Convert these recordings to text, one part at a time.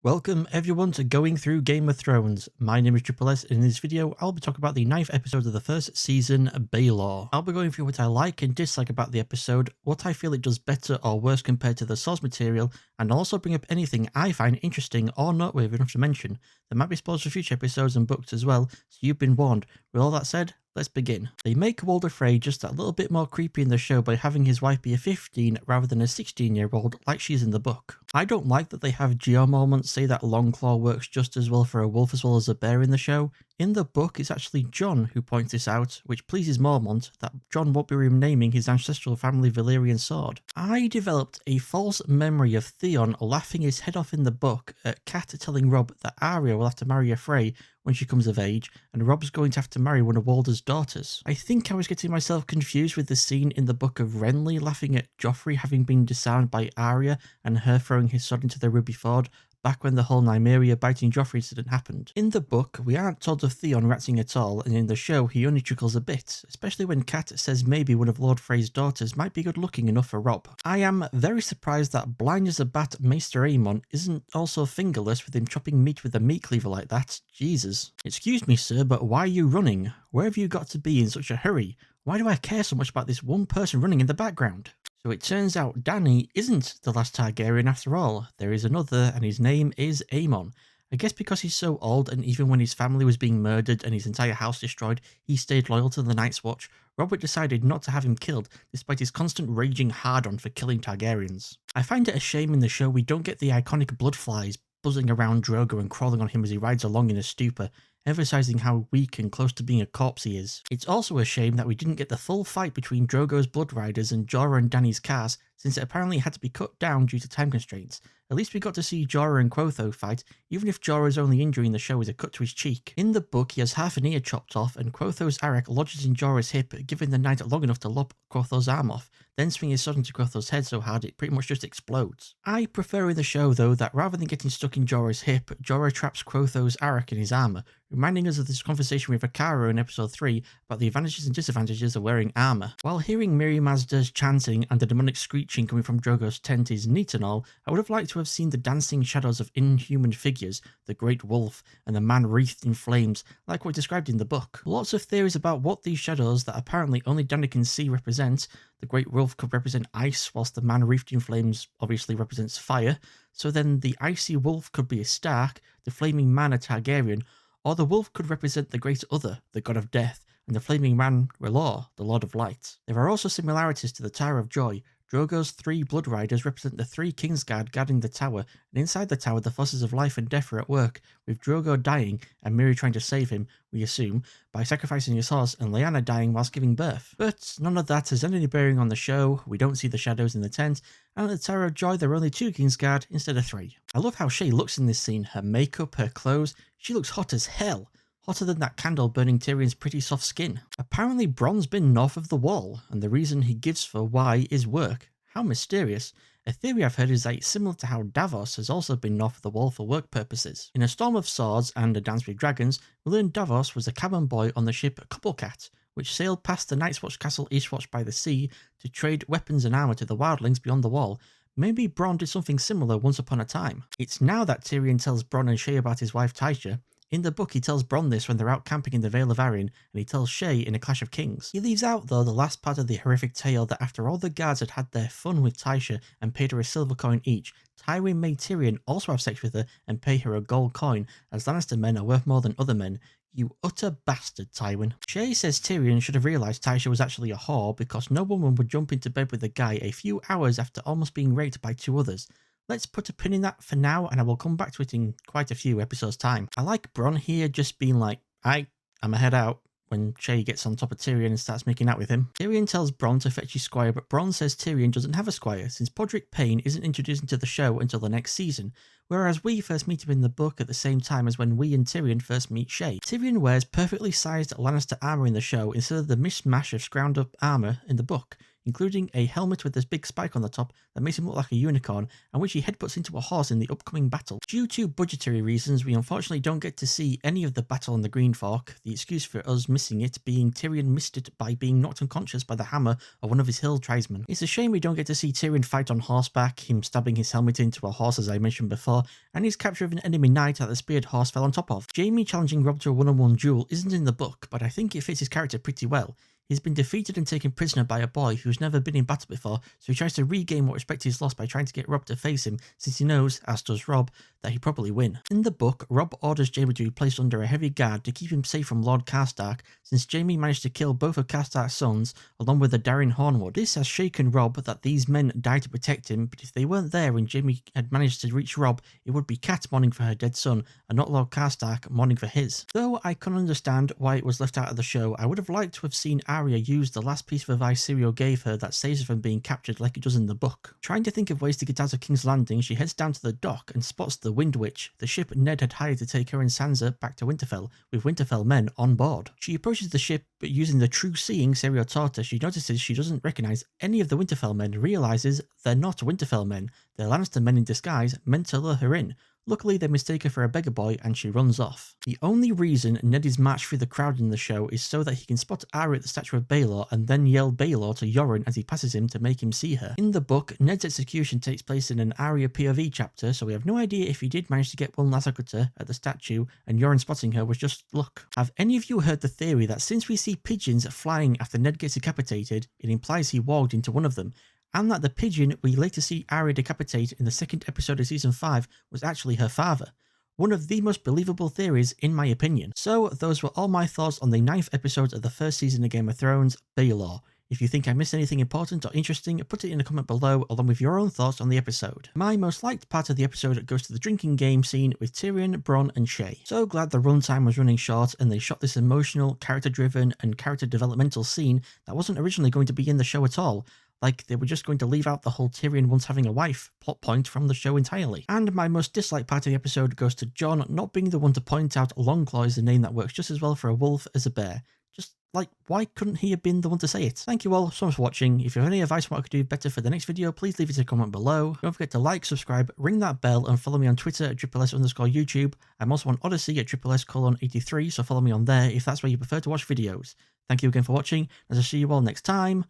Welcome everyone to Going Through Game of Thrones. My name is Triple S, and in this video I'll be talking about the 9th episode of the first season, Baelor. I'll be going through what I like and dislike about the episode, what I feel it does better or worse compared to the source material, and I'll also bring up anything I find interesting or noteworthy enough to mention. There might be spoilers for future episodes and books as well, so you've been warned. With all that said, let's begin. They make Walder Frey just a little bit more creepy in the show by having his wife be a 15 rather than a 16-year-old like she's in the book. I don't like that they have Geo moments say that Longclaw works just as well for a wolf as well as a bear in the show. In the book, it's actually Jon who points this out, which pleases Mormont that Jon won't be renaming his ancestral family Valyrian sword. I developed a false memory of Theon laughing his head off in the book at Cat telling Robb that Arya will have to marry a Frey when she comes of age, and Robb's going to have to marry one of Walder's daughters. I think I was getting myself confused with the scene in the book of Renly laughing at Joffrey having been disarmed by Arya and her throwing his sword into the Ruby Ford, back when the whole Nymeria biting Joffrey incident happened. In the book, we aren't told of Theon ratting at all, and in the show he only chuckles a bit, especially when Cat says maybe one of Lord Frey's daughters might be good looking enough for Robb. I am very surprised that blind as a bat Maester Aemon isn't also fingerless with him chopping meat with a meat cleaver like that. Jesus. Excuse me sir, but why are you running? Where have you got to be in such a hurry? Why do I care so much about this one person running in the background? So it turns out Dany isn't the last Targaryen after all. There is another, and his name is Aemon. I guess because he's so old, and even when his family was being murdered and his entire house destroyed, he stayed loyal to the Night's Watch. Robert decided not to have him killed, despite his constant raging hard-on for killing Targaryens. I find it a shame in the show we don't get the iconic bloodflies buzzing around Drogo and crawling on him as he rides along in a stupor, emphasizing how weak and close to being a corpse he is. It's also a shame that we didn't get the full fight between Drogo's Blood Riders and Jorah and Dany's cars, since it apparently had to be cut down due to time constraints. At least we got to see Jorah and Quotho fight, even if Jorah's only injury in the show is a cut to his cheek. In the book, he has half an ear chopped off, and Quotho's arrow lodges in Jorah's hip, giving the knight long enough to lop Quotho's arm off, then swing his sword into Quotho's head so hard it pretty much just explodes. I prefer in the show, though, that rather than getting stuck in Jorah's hip, Jorah traps Quotho's arrow in his armor, reminding us of this conversation with Akara in episode 3 about the advantages and disadvantages of wearing armor. While hearing Miri Mazda's chanting and the demonic screeching coming from Drogo's tent is neat and all, I would have liked to have seen the dancing shadows of inhuman figures, the Great Wolf, and the man wreathed in flames, like what described in the book. Lots of theories about what these shadows that apparently only Dany can see represent. The Great Wolf could represent ice, whilst the man wreathed in flames obviously represents fire, so then the icy wolf could be a Stark, the flaming man a Targaryen, or the wolf could represent the Great Other, the god of death, and the flaming man R'hllor, the lord of light. There are also similarities to the Tower of Joy. Drogo's 3 Blood Riders represent the 3 Kingsguard guarding the tower, and inside the tower the forces of life and death are at work, with Drogo dying and Miri trying to save him, we assume, by sacrificing his horse, and Lyanna dying whilst giving birth. But none of that has any bearing on the show. We don't see the shadows in the tent, and at the Tower of Joy there are only 2 Kingsguard instead of 3. I love how Shae looks in this scene, her makeup, her clothes, she looks hot as hell. Hotter than that candle burning Tyrion's pretty soft skin. Apparently Bronn's been north of the wall, and the reason he gives for why is work. How mysterious. A theory I've heard is that it's similar to how Davos has also been north of the wall for work purposes. In A Storm of Swords and A Dance with Dragons, we learned Davos was a cabin boy on the ship Couplecat, which sailed past the Night's Watch castle Eastwatch by the sea to trade weapons and armour to the wildlings beyond the wall. Maybe Bronn did something similar once upon a time. It's now that Tyrion tells Bronn and Shae about his wife Tysha. In the book, he tells Bronn this when they're out camping in the Vale of Arryn, and he tells Shae in A Clash of Kings. He leaves out, though, the last part of the horrific tale that after all the guards had their fun with Tysha and paid her a silver coin each, Tywin made Tyrion also have sex with her and pay her a gold coin, as Lannister men are worth more than other men. You utter bastard, Tywin. Shae says Tyrion should have realised Tysha was actually a whore because no woman would jump into bed with a guy a few hours after almost being raped by 2 others. Let's put a pin in that for now, and I will come back to it in quite a few episodes' time. I like Bronn here just being like, I'm a head out, when Shae gets on top of Tyrion and starts making out with him. Tyrion tells Bronn to fetch his squire, but Bronn says Tyrion doesn't have a squire, since Podrick Payne isn't introduced into the show until the next season, whereas we first meet him in the book at the same time as when we and Tyrion first meet Shae. Tyrion wears perfectly sized Lannister armour in the show instead of the mishmash of scrounged up armour in the book, including a helmet with this big spike on the top that makes him look like a unicorn, and which he headbutts into a horse in the upcoming battle. Due to budgetary reasons, we unfortunately don't get to see any of the battle on the Green Fork, the excuse for us missing it being Tyrion missed it by being knocked unconscious by the hammer of one of his hill tribesmen. It's a shame we don't get to see Tyrion fight on horseback, him stabbing his helmet into a horse as I mentioned before, and his capture of an enemy knight that the speared horse fell on top of. Jaime challenging Robb to a one-on-one duel isn't in the book, but I think it fits his character pretty well. He's been defeated and taken prisoner by a boy who's never been in battle before, so he tries to regain what respect he's lost by trying to get Robb to face him, since he knows, as does Robb, that he'd probably win. In the book, Robb orders Jaime to be placed under a heavy guard to keep him safe from Lord Karstark, since Jaime managed to kill both of Karstark's sons, along with the Darren Hornwood. This has shaken Robb that these men died to protect him, but if they weren't there when Jaime had managed to reach Robb, it would be Kat mourning for her dead son, and not Lord Karstark mourning for his. Though I can understand why it was left out of the show, I would have liked to have seen Arya use the last piece of advice Syrio gave her that saves her from being captured like it does in the book. Trying to think of ways to get out of King's Landing, she heads down to the dock and spots the Wind Witch, the ship Ned had hired to take her and Sansa back to Winterfell, with Winterfell men on board. She approaches the ship, but using the true seeing Syrio taught her, she notices she doesn't recognise any of the Winterfell men, realises they're not Winterfell men, they're Lannister men in disguise meant to lure her in. Luckily, they mistake her for a beggar boy and she runs off. The only reason Ned is marched through the crowd in the show is so that he can spot Arya at the statue of Baelor and then yell Baelor to Yoren as he passes him to make him see her. In the book, Ned's execution takes place in an Arya POV chapter, so we have no idea if he did manage to get one last Akuta at the statue and Yoren spotting her was just luck. Have any of you heard the theory that since we see pigeons flying after Ned gets decapitated, it implies he walked into one of them? And that the pigeon we later see Arya decapitate in the second episode of season 5 was actually her father. One of the most believable theories in my opinion. So those were all my thoughts on the 9th episode of the first season of Game of Thrones, Baelor. If you think I missed anything important or interesting, put it in a comment below along with your own thoughts on the episode. My most liked part of the episode goes to the drinking game scene with Tyrion, Bronn and Shae. So glad the runtime was running short and they shot this emotional, character driven and character developmental scene that wasn't originally going to be in the show at all. Like they were just going to leave out the whole Tyrion once having a wife plot point from the show entirely. And my most disliked part of the episode goes to Jon not being the one to point out Longclaw is a name that works just as well for a wolf as a bear. Just like, why couldn't he have been the one to say it? Thank you all so much for watching. If you have any advice on what I could do better for the next video, please leave it in a comment below. Don't forget to like, subscribe, ring that bell, and follow me on Twitter at @SSS_YouTube. I'm also on Odyssey at @SSS:83, so follow me on there if that's where you prefer to watch videos. Thank you again for watching, as I'll see you all next time.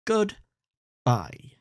Goodbye.